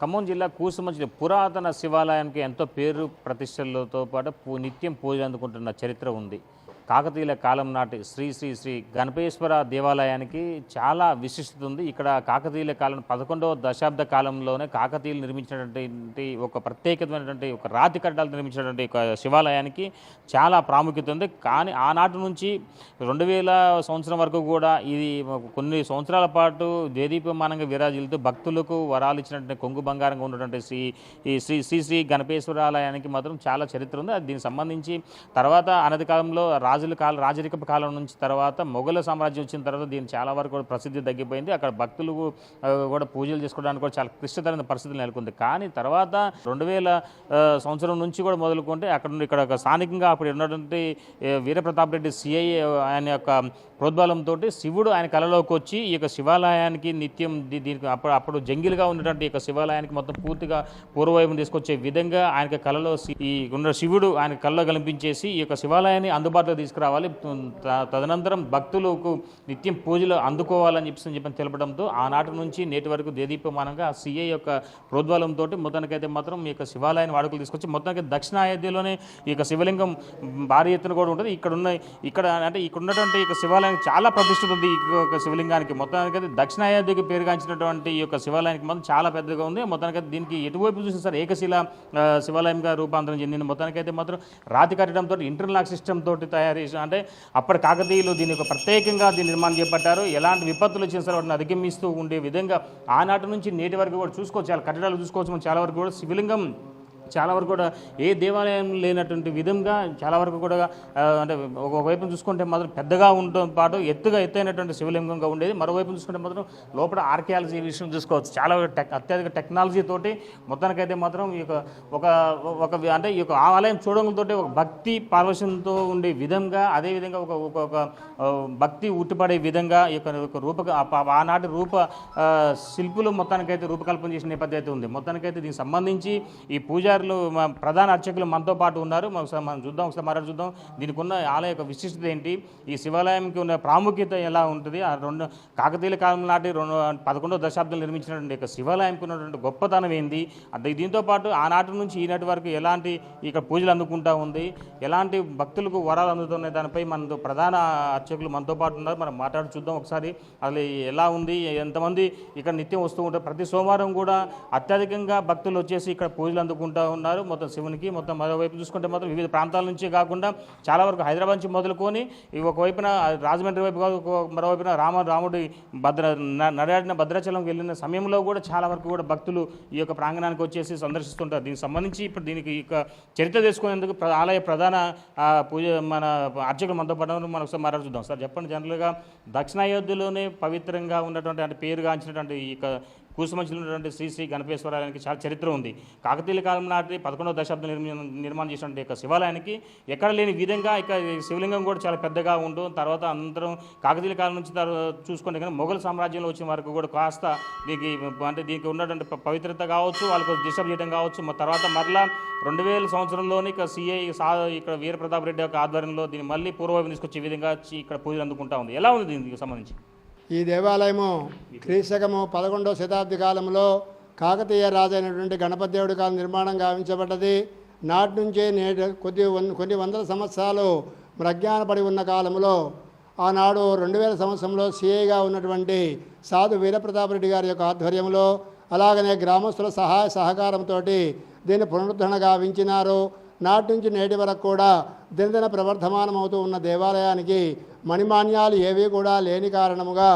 ఖమ్మం జిల్లా కూసుమంచి పురాతన శివాలయానికి ఎంతో పేరు ప్రతిష్టలతో పాటు నిత్యం పూజలు అందుకుంటున్న చరిత్ర ఉంది. కాకతీయుల కాలం నాటి శ్రీ శ్రీ శ్రీ గణపేశ్వర దేవాలయానికి చాలా విశిష్టత ఉంది. ఇక్కడ కాకతీయుల కాలం 11వ దశాబ్ద కాలంలోనే కాకతీయులు నిర్మించినటువంటి ఒక ప్రత్యేకమైనటువంటి ఒక రాతి కట్టడాలు నిర్మించినటువంటి ఒక శివాలయానికి చాలా ప్రాముఖ్యత ఉంది. కానీ ఆనాటి నుంచి 2000 సంవత్సరం వరకు కూడా ఇది కొన్ని సంవత్సరాల పాటు దేదీప్యమానంగా విరాజిల్లుతూ భక్తులకు వరాలు ఇచ్చినటువంటి కొంగు బంగారంగా ఉన్నటువంటి శ్రీ శ్రీ శ్రీ గణపేశ్వర ఆలయానికి మాత్రం చాలా చరిత్ర ఉంది. దీనికి సంబంధించి తర్వాత అనతి కాలంలో రాజరికపు కాలం నుంచి తర్వాత మొఘల సామ్రాజ్యం వచ్చిన తర్వాత దీని చాలా వరకు కూడా ప్రసిద్ధి తగ్గిపోయింది. అక్కడ భక్తులు కూడా పూజలు చేసుకోవడానికి కూడా చాలా క్లిష్టతరమైన పరిస్థితులు నెలకొంది. కానీ తర్వాత 2000 సంవత్సరం నుంచి కూడా మొదలుకుంటే ఇక్కడ స్థానికంగా అప్పుడు ఉన్నటువంటి వీరప్రతాప్ రెడ్డి సిఐ ఆయన యొక్క ప్రోద్బలంతో శివుడు ఆయన కళలోకి వచ్చి ఈ యొక్క శివాలయానికి నిత్యం దీనికి అప్పుడు జంగిల్గా ఉన్నటువంటి ఈ యొక్క శివాలయానికి మొత్తం పూర్తిగా పూర్వవైపు తీసుకొచ్చే విధంగా ఆయన కళలో ఈ ఉన్న శివుడు ఆయన కళలో కనిపించేసి ఈ యొక్క శివాలయాన్ని అందుబాటులో తీసుకురావాలి, తదనంతరం భక్తులకు నిత్యం పూజలు అందుకోవాలని చెప్పి తెలపడంతో ఆనాటి నుంచి నేటి వరకు దేదీప్యమానంగా ఆ సిఐ యొక్క ప్రోద్బలంతో మొత్తానికైతే మాత్రం ఈ యొక్క శివాలయాన్ని వాడుకలు తీసుకొచ్చి మొత్తానికి దక్షిణ అయోధ్యలోనే ఈ యొక్క శివలింగం భారీ ఎత్తున కూడా ఉంటుంది. ఇక్కడ ఉన్నటువంటి ఈ యొక్క శివాలయం చాలా ప్రతిష్ఠిత ఉంది. ఈ యొక్క శివలింగానికి మొత్తానికైతే దక్షిణ అయోధ్యకి పేరుగాంచినటువంటి ఈ యొక్క శివాలయానికి మాత్రం చాలా పెద్దగా ఉంది. మొత్తానికైతే దీనికి ఎటువైపు చూసి సార్ ఏకశిల శివాలయంగా రూపాంతరం చెందింది. మొత్తానికైతే మాత్రం రాతి కట్టడంతో ఇంటర్లాక్ సిస్టమ్ తోటి తయారు చేసి అంటే అప్పటి కాకతీయులు దీని యొక్క ప్రత్యేకంగా దీన్ని నిర్మాణం చేపట్టారు. ఎలాంటి విపత్తులు వచ్చినా సరే వాటిని అధిగమిస్తూ ఉండే విధంగా ఆనాటి నుంచి నేటి వరకు కూడా చూసుకోవచ్చు, చాలా కట్టడాలు చూసుకోవచ్చు. మనం చాలా వరకు కూడా శివలింగం చాలా వరకు కూడా ఏ దేవాలయం లేనటువంటి విధంగా చాలా వరకు కూడా అంటే ఒకవైపు చూసుకుంటే మాత్రం పెద్దగా ఉండటం పాటు ఎత్తైనటువంటి శివలింగంగా ఉండేది. మరోవైపు చూసుకుంటే మాత్రం లోపల ఆర్కియాలజీ విషయం చూసుకోవచ్చు. చాలా అత్యధిక టెక్నాలజీ తోటి మొత్తానికైతే మాత్రం ఈ యొక్క అంటే ఈ యొక్క ఆలయం చూడడంతో ఒక భక్తి పార్వశంతో ఉండే విధంగా, అదేవిధంగా ఒక భక్తి ఉట్టిపడే విధంగా ఈ యొక్క ఆనాటి రూప శిల్పులు మొత్తానికైతే రూపకల్పన చేసిన నేపథ్యం అయితే ఉంది. మొత్తానికైతే దీనికి సంబంధించి ఈ పూజారులు ప్రధాన అర్చకులు మనతో పాటు ఉన్నారు. మనం చూద్దాం, ఒకసారి మాట్లాడి చూద్దాం దీనికి ఉన్న ఆలయ యొక్క విశిష్టత ఏంటి, ఈ శివాలయంకి ఉన్న ప్రాముఖ్యత ఎలా ఉంటుంది, ఆ కాకతీయుల కాలం నాటి 11వ దశాబ్దంలో నిర్మించినటువంటి యొక్క శివాలయంకి ఉన్నటువంటి గొప్పతనం ఏంది, దీంతో పాటు ఆనాటి నుంచి ఈనాటి వరకు ఎలాంటి ఇక్కడ పూజలు అందుకుంటా ఉంది, ఎలాంటి భక్తులకు వరాలు అందుతున్నాయి, దానిపై మనతో ప్రధాన అర్చకులు మనతో పాటు ఉన్నారు. మనం మాట్లాడి చూద్దాం ఒకసారి అసలు ఎలా ఉంది, ఎంతమంది ఇక్కడ నిత్యం వస్తూ ఉంటారు. ప్రతి సోమవారం కూడా అత్యధికంగా భక్తులు వచ్చేసి ఇక్కడ పూజలు అందుకుంటూ ఉన్నారు మొత్తం శివునికి. మొత్తం మరోవైపు చూసుకుంటే మాత్రం వివిధ ప్రాంతాల నుంచి కాకుండా చాలా వరకు హైదరాబాద్ నుంచి మొదలుకొని ఒకవైపున రాజమండ్రి వైపు కాదు, మరోవైపున రాముడి నడియాడిన భద్రాచలంకి వెళ్ళిన సమయంలో కూడా చాలా వరకు కూడా భక్తులు ఈ యొక్క ప్రాంగణానికి వచ్చేసి సందర్శిస్తుంటారు. దీనికి సంబంధించి ఇప్పుడు దీనికి ఇక చరిత్ర తెలుసుకునేందుకు ఆలయ ప్రధాన పూజ మన అర్చకులు మనతో పాటు మనం ఒకసారి మాట్లాడు చూద్దాం. సార్ చెప్పండి, జనరల్గా దక్షిణ అయోధ్యలోనే పవిత్రంగా ఉన్నటువంటి అంటే పేరుగాంచినటువంటి ఈ యొక్క కూసుమంచిలో ఉన్నటువంటి శ్రీ శ్రీ గణపేశ్వరాలయానికి చాలా చరిత్ర ఉంది. కాకతీయుల కాలం నాటి 11వ దశాబ్దం నిర్మాణం చేసినటువంటి యొక్క శివాలయానికి ఎక్కడ లేని విధంగా ఇక శివలింగం కూడా చాలా పెద్దగా ఉంటూ తర్వాత అనంతరం కాకతీయుల కాలం నుంచి చూసుకుంటే కానీ మొఘల్ సామ్రాజ్యంలో వచ్చిన వరకు కూడా కాస్త దీనికి ఉన్నటువంటి పవిత్రత కావచ్చు, వాళ్ళకు డిస్టర్బ్ చేయడం కావచ్చు. తర్వాత మరలా 2000 సంవత్సరంలోనే ఇక సిఐ ఇక్కడ వీరప్రతాప్ రెడ్డి యొక్క ఆధ్వర్యంలో దీన్ని మళ్ళీ పూర్వవైపు తీసుకొచ్చే విధంగా ఇక్కడ పూజలు అందుకుంటా ఉంది. ఎలా ఉంది దీనికి సంబంధించి? ఈ దేవాలయము క్రీస్తకము 11వ శతాబ్ది కాలంలో కాకతీయ రాజు అయినటువంటి గణపతి దేవుడి కాలం నిర్మాణం గావించబడ్డది. నాటి నుంచే కొన్ని వందల సంవత్సరాలు ప్రజ్ఞానపడి ఉన్న కాలంలో ఆనాడు 2000 సంవత్సరంలో సిఐగా ఉన్నటువంటి సాధు వీరప్రతాప్ రెడ్డి గారి యొక్క ఆధ్వర్యంలో అలాగనే గ్రామస్తుల సహాయ సహకారంతో దీన్ని పునరుద్ధరణ గావించినారు. నాటి నుంచి నేటి వరకు కూడా దినదిన ప్రవర్ధమానమవుతూ ఉన్న దేవాలయానికి మణిమాన్యాలు ఏవి కూడా లేని కారణముగా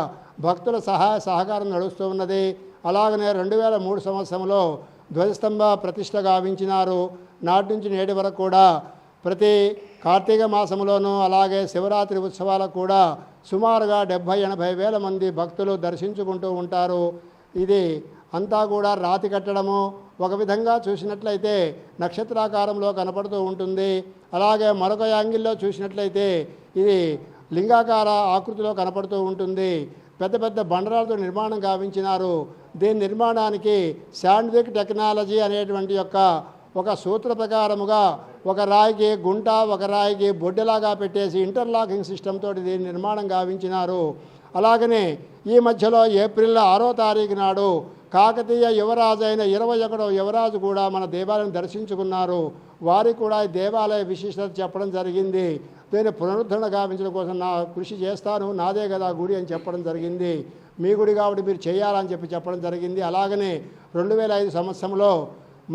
భక్తుల సహాయ సహకారం నడుస్తూ ఉన్నది. అలాగనే 2003 సంవత్సరంలో ధ్వజస్తంభ ప్రతిష్ఠ గావించినారు. నాటి నుంచి నేటి వరకు కూడా ప్రతి కార్తీక మాసంలోనూ అలాగే శివరాత్రి ఉత్సవాలకు కూడా సుమారుగా 70-80 వేల మంది భక్తులు దర్శించుకుంటూ ఉంటారు. ఇది అంతా కూడా రాతి కట్టడము ఒక విధంగా చూసినట్లయితే నక్షత్రాకారంలో కనపడుతూ ఉంటుంది. అలాగే మరొక యాంగిల్లో చూసినట్లయితే ఇది లింగాకార ఆకృతిలో కనపడుతూ ఉంటుంది. పెద్ద పెద్ద బండరాలతో నిర్మాణం గావించినారు. దీని నిర్మాణానికి శాండ్విక్ టెక్నాలజీ అనేటువంటి ఒక సూత్ర ప్రకారముగా ఒక రాయికి గుంట, ఒక రాయికి బొడ్డెలాగా పెట్టేసి ఇంటర్లాకింగ్ సిస్టమ్ తోటి దీని నిర్మాణం గావించినారు. అలాగనే ఈ మధ్యలో ఏప్రిల్ 6వ తారీఖు నాడు కాకతీయ యువరాజు అయిన 21వ యువరాజు కూడా మన దేవాలయం దర్శించుకున్నారు. వారికి కూడా ఈ దేవాలయ విశిష్టత చెప్పడం జరిగింది. దీన్ని పునరుద్ధరణ గావించడం కోసం నా కృషి చేస్తాను, నాదే కదా గుడి అని చెప్పడం జరిగింది. మీ గుడి కాబట్టి మీరు చేయాలని చెప్పడం జరిగింది. అలాగనే 2005 సంవత్సరంలో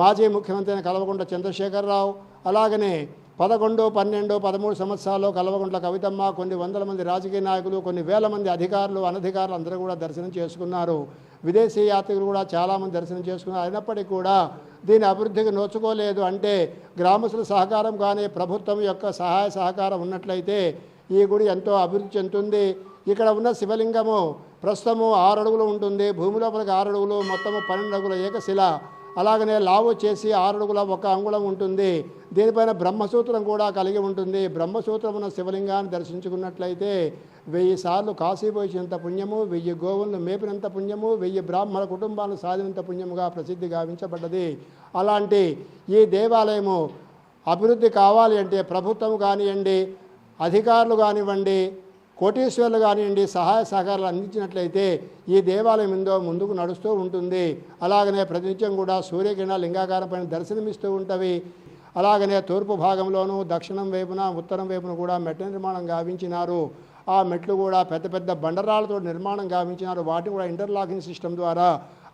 మాజీ ముఖ్యమంత్రి అయిన కల్వకుంట్ల చంద్రశేఖరరావు, అలాగనే 11, 12, 13 సంవత్సరాల్లో కల్వకుంట్ల కవితమ్మ, కొన్ని వందల మంది రాజకీయ నాయకులు, కొన్ని వేల మంది అధికారులు, అనధికారులు అందరూ కూడా దర్శనం చేసుకున్నారు. విదేశీ యాత్రికులు కూడా చాలామంది దర్శనం చేసుకున్నారు. అయినప్పటికీ కూడా దీని అభివృద్ధికి నోచుకోలేదు. అంటే గ్రామస్తుల సహకారం కానీ ప్రభుత్వం యొక్క సహాయ సహకారం ఉన్నట్లయితే ఈ గుడి ఎంతో అభివృద్ధి చెందుతుంది. ఇక్కడ ఉన్న శివలింగము ప్రస్తుతము 6 అడుగులు ఉంటుంది. భూమి లోపలికి 6 అడుగులు, మొత్తము 12 అడుగుల ఏకశిల. అలాగనే లావు వచ్చేసి 6 అడుగుల 1 అంగుళం ఉంటుంది. దీనిపైన బ్రహ్మసూత్రం కూడా కలిగి ఉంటుంది. బ్రహ్మసూత్రం ఉన్న శివలింగాన్ని దర్శించుకున్నట్లయితే 1000 సార్లు కాశీపోయినంత పుణ్యము, 1000 గోవులను మేపినంత పుణ్యము, 1000 బ్రాహ్మణ కుటుంబాలను సాధినంత పుణ్యముగా ప్రసిద్ధి గావించబడ్డది. అలాంటి ఈ దేవాలయము అభివృద్ధి కావాలి అంటే ప్రభుత్వం కానివ్వండి, అధికారులు కానివ్వండి, కోటీశ్వర్లు కానివ్వండి, సహాయ సహకారాలు అందించినట్లయితే ఈ దేవాలయం ఎంతో ముందుకు నడుస్తూ ఉంటుంది. అలాగనే ప్రతినిత్యం కూడా సూర్యకిరణాలు లింగాకారం పైన దర్శనమిస్తూ ఉంటవి. అలాగనే తూర్పు భాగంలోనూ, దక్షిణం వైపున, ఉత్తరం వైపున కూడా మెట్ల నిర్మాణం గావించినారు. ఆ మెట్లు కూడా పెద్ద పెద్ద బండరాలతో నిర్మాణం గావించినారు. వాటిని కూడా ఇంటర్లాకింగ్ సిస్టమ్ ద్వారా,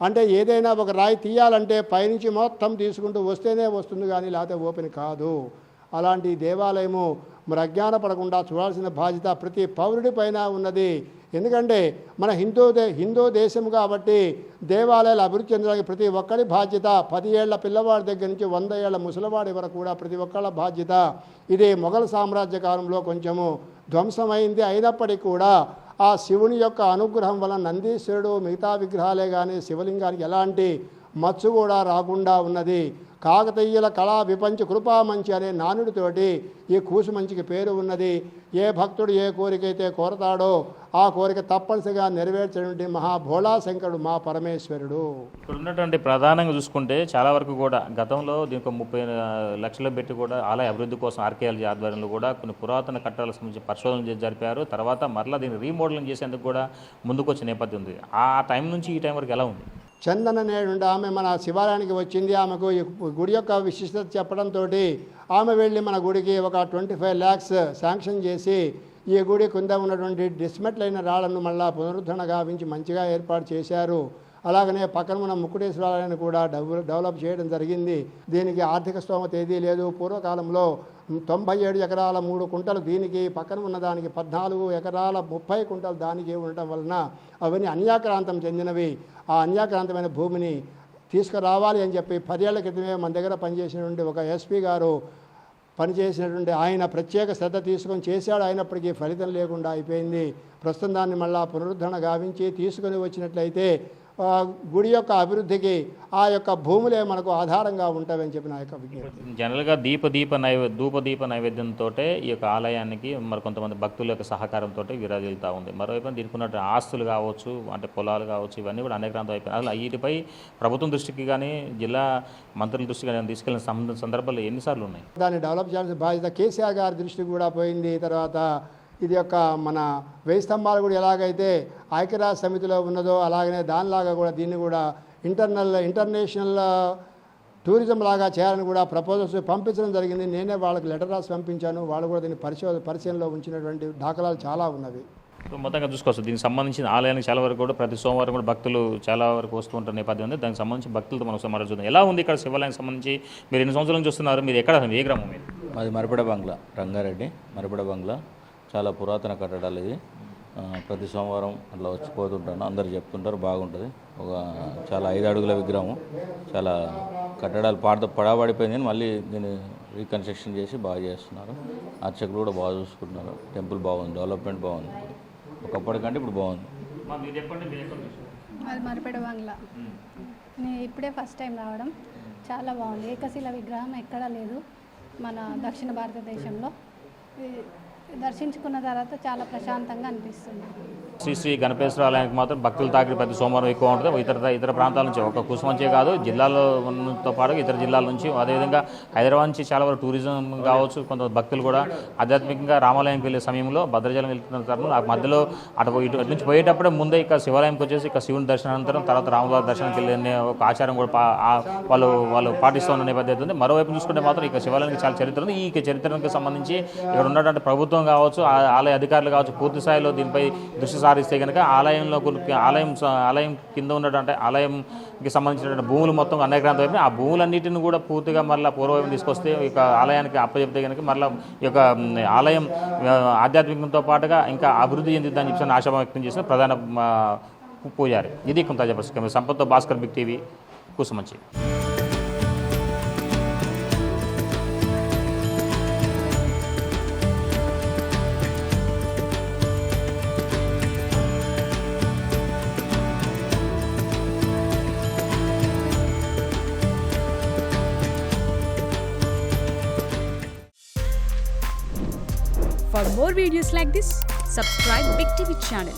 అంటే ఏదైనా ఒక రాయి తీయాలంటే పైనుంచి మొత్తం తీసుకుంటూ వస్తేనే వస్తుంది, కానీ లేకపోతే ఓపెన్ కాదు. అలాంటి దేవాలయము మరి అజ్ఞానపడకుండా చూడాల్సిన బాధ్యత ప్రతి పౌరుడి పైన ఉన్నది. ఎందుకంటే మన హిందూ దేశం కాబట్టి దేవాలయాలు అభివృద్ధి చెందడానికి ప్రతి ఒక్కరి బాధ్యత. 10 ఏళ్ల పిల్లవాడి దగ్గర నుంచి 100 ఏళ్ల ముసలివాడి వరకు కూడా ప్రతి ఒక్కళ్ళ బాధ్యత. ఇది మొఘల్ సామ్రాజ్య కాలంలో కొంచెము ధ్వంసమైంది. అయినప్పటికీ కూడా ఆ శివుని యొక్క అనుగ్రహం వలన నందీశ్వరుడు, మిగతా విగ్రహాలే కానీ శివలింగానికి ఎలాంటి మచ్చు కూడా రాకుండా ఉన్నది. కాకతీయుల కళా విపంచ కృపామంచి అనే నానుడితోటి ఈ కూసుమంచికి పేరు ఉన్నది. ఏ భక్తుడు ఏ కోరికైతే కోరతాడో ఆ కోరిక తప్పనిసరిగా నెరవేర్చేటువంటి మహాభోళా శంకరుడు మా పరమేశ్వరుడు. ఇక్కడ ఉన్నటువంటి ప్రధానంగా చూసుకుంటే చాలా వరకు కూడా గతంలో దీనికి 30 లక్షలు పెట్టి కూడా ఆలయ అభివృద్ధి కోసం ఆర్కేయాలజీ ఆధ్వర్యంలో కూడా కొన్ని పురాతన కట్టడాలకు సంబంధించి పరిశోధన జరిపారు. తర్వాత మరలా దీన్ని రీమోడలింగ్ చేసేందుకు కూడా ముందుకు వచ్చిన నేపథ్యం ఉంది. ఆ టైం నుంచి ఈ టైం వరకు ఎలా ఉంది? చందన అనేటువంటి ఆమె మన శివాలయానికి వచ్చింది. ఆమెకు ఈ గుడి యొక్క విశిష్టత చెప్పడంతో ఆమె వెళ్ళి మన గుడికి ఒక 25 lakhs శాంక్షన్ చేసి ఈ గుడి కింద ఉన్నటువంటి డిస్మెట్లైన రాళ్లను మళ్ళా పునరుద్ధరణ గావించి మంచిగా ఏర్పాటు చేశారు. అలాగనే పక్కన ఉన్న ముక్కుటేశ్వరాలయాన్ని కూడా డెవలప్ చేయడం జరిగింది. దీనికి ఆర్థిక స్తోమత ఏదీ లేదు. పూర్వకాలంలో 97 ఎకరాల 3 కుంటలు దీనికి, పక్కన ఉన్నదానికి 14 ఎకరాల 30 కుంటలు దానికి ఉండటం వలన అవన్నీ అన్యాక్రాంతం చెందినవి. ఆ అన్యాక్రాంతమైన భూమిని తీసుకురావాలి అని చెప్పి 10 ఏళ్ల క్రితమే మన దగ్గర పనిచేసినటువంటి ఒక ఎస్పీ గారు పనిచేసినటువంటి ఆయన ప్రత్యేక శ్రద్ధ తీసుకొని చేశాడు. అయినప్పటికీ ఫలితం లేకుండా అయిపోయింది. ప్రస్తుతం దాన్ని మళ్ళా పునరుద్ధరణ గావించి తీసుకొని వచ్చినట్లయితే గుడి యొక్క అభివృద్ధికి ఆ యొక్క భూములే మనకు ఆధారంగా ఉంటాయని చెప్పి నా యొక్క విజ్ఞప్తి. జనరల్గా ధూపదీప నైవేద్యంతో ఈ యొక్క ఆలయానికి మరి కొంతమంది భక్తుల యొక్క సహకారంతో విరాజిల్తూ ఉంది. మరోవైపు దీనికి ఉన్నటువంటి ఆస్తులు కావచ్చు, అంటే పొలాలు కావచ్చు, ఇవన్నీ కూడా అనేకరాంతం అయిపోయినాయి. అసలు వీటిపై ప్రభుత్వం దృష్టికి కానీ జిల్లా మంత్రుల దృష్టికి కానీ తీసుకెళ్లిన సందర్భాలు ఎన్నిసార్లు ఉన్నాయి? దాన్ని డెవలప్ చేయాల్సిన బాధ్యత కేసీఆర్ గారి దృష్టికి కూడా పోయింది. తర్వాత ఇది యొక్క మన 1000 స్తంభాలు కూడా ఎలాగైతే ఐక్యరాజ్య సమితిలో ఉన్నదో అలాగనే దానిలాగా కూడా దీన్ని కూడా ఇంటర్నేషనల్ టూరిజం లాగా చేయాలని కూడా ప్రపోజల్స్ పంపించడం జరిగింది. నేనే వాళ్ళకి లెటర్ రాసి పంపించాను. వాళ్ళు కూడా దీన్ని పరిశీలనలో ఉంచినటువంటి దాఖలాలు చాలా ఉన్నవి. మొత్తంగా చూసుకోవచ్చు. దీనికి సంబంధించిన ఆలయానికి చాలా వరకు కూడా ప్రతి సోమవారం కూడా భక్తులు చాలా వరకు వస్తూ ఉంటారు నేపథ్యం ఉంది. దానికి సంబంధించి భక్తులతో మనం ఒకసారి చూద్దాం. ఎలా ఉంది ఇక్కడ శివాలయానికి సంబంధించి? మీరు ఎన్ని సంవత్సరాల నుంచి చూస్తున్నారు? మీరు ఎక్కడ, ఏ గ్రామం మీరు? అది మరిపడ బంగ్లా, రంగారెడ్డి మరిపడ బంగ్లా. చాలా పురాతన కట్టడాలు ఇది. ప్రతి సోమవారం అట్లా వచ్చిపోతుంటాను. అందరు చెప్తుంటారు బాగుంటుంది. ఒక చాలా 5 అడుగుల విగ్రహం. చాలా కట్టడాలు పడబడిపోయింది, మళ్ళీ దీన్ని రీకన్స్ట్రక్షన్ చేసి బాగా చేస్తున్నారు. అర్చకులు కూడా బాగా చూసుకుంటున్నారు. టెంపుల్ బాగుంది, డెవలప్మెంట్ బాగుంది. ఒకప్పటికంటే ఇప్పుడు బాగుంది. అది మరిపేడ బంగ్లా. నేను ఇప్పుడే ఫస్ట్ టైం రావడం. చాలా బాగుంది. ఏకశిల విగ్రహం ఎక్కడా లేదు మన దక్షిణ భారతదేశంలో. దర్శించుకున్న తర్వాత చాలా ప్రశాంతంగా అనిపిస్తుంది. శ్రీ శ్రీ గణపేశ్వర ఆలయానికి మాత్రం భక్తుల తాకిడి ప్రతి సోమవారం ఎక్కువ ఉంటుంది. ఇతర ప్రాంతాల నుంచి ఒక కుసుమంచే కాదు, జిల్లాలతో పాటు ఇతర జిల్లాల నుంచి, అదేవిధంగా హైదరాబాద్ నుంచి చాలా వరకు టూరిజం కావచ్చు, కొంత భక్తులు కూడా ఆధ్యాత్మికంగా రామాలయంకి వెళ్ళే సమయంలో భద్రాచలం వెళ్తున్న తరుణం ఆ మధ్యలో ఇటు నుంచి పోయేటప్పుడే ముందే ఇక శివాలయంకి వచ్చేసి ఇక శివుని దర్శనానంతరం తర్వాత రామవారి దర్శనానికి వెళ్ళే ఒక ఆచారం కూడా వాళ్ళు పాటిస్తున్న నేపథ్యం ఉంది. మరోవైపు చూసుకుంటే మాత్రం ఇక శివాలయానికి చాలా చరిత్ర ఉంది. ఈ చరిత్రకు సంబంధించి ఇక్కడ ఉన్నటువంటి ప్రభుత్వం కావచ్చు, ఆలయ అధికారులు కావచ్చు, పూర్తి స్థాయిలో దీనిపై దృష్టి సారిస్తే కనుక ఆలయం కింద ఉన్నటువంటి ఆలయంకి సంబంధించినటువంటి భూములు మొత్తం అనేకరాంత వైపు ఆ భూములన్నిటిని కూడా పూర్తిగా మళ్ళీ పూర్వవైపు తీసుకొస్తే ఇక ఆలయానికి అప్పచెప్తే కనుక మళ్ళీ ఈ యొక్క ఆలయం ఆధ్యాత్మికంతో పాటుగా ఇంకా అభివృద్ధి చెందిద్దని చెప్పి ఆశాభావం వ్యక్తం చేసిన ప్రధాన పూజారి. ఇది కొంత చెప్పచ్చు. సంపత్తో Bhaskar, big TV, Kusumanchi. For more videos like this, subscribe Big TV channel.